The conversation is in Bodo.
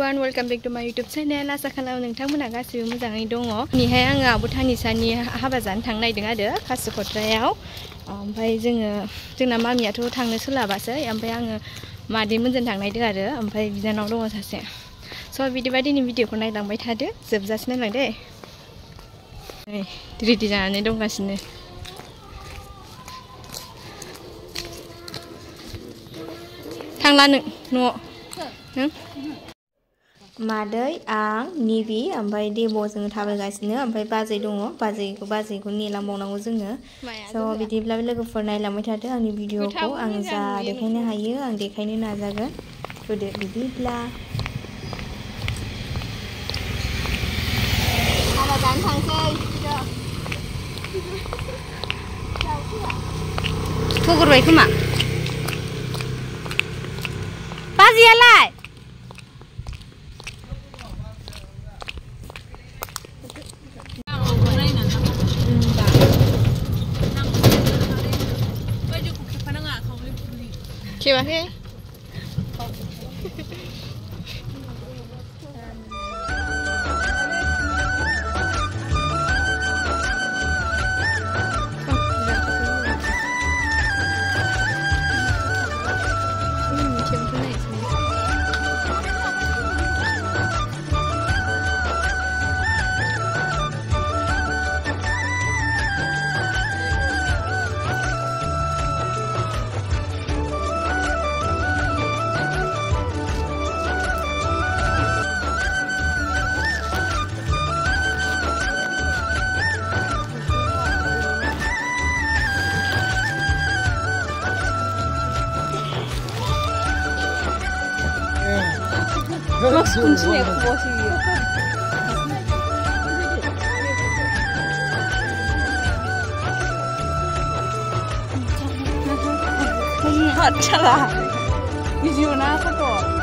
everyone, welcome back to my YouTube channel. आसा खालामो नोंथांमोना गासिबो मोजाङै दङ। दिनैहाय आङो आब' थानिसानि हाबा जानो थांनो नागिरदों आरो कासिक'त्रायाव। ओमफ्राय जोंना मामियाथ' थांनो सोलाबासै, ओमफ्राय आङो मादैमोनजों थांनो नागिरदों आरो, ओमफ्राय बिनानाव दङ सासे। स' बिदिबा दिनै भिडिअखौ नायलांबाय थादो, जोबजासे नायलां दे। रेडि जानानै दंगासिनो। थांला नों न'आव? मादै आं निबि ओमफ्राय देब'जों थाबायगासिनो, ओमफ्राय बाजै दङ, बाजैखौ नेलांबावनांगौ जोङो। स' बिदिब्ला लोगोफोर नायलांबाय थादो आंनि भिडिअखौ। आं जा देखायनो हायो आं देखायनो नाजागोन। फैदो बिदिब्ला। हाबा जानो थांसै। थगरबाय खोमा बाजैयालाय? खेबाखै? 막 군침이 구워시. 맞잖아. 이지훈아 사도.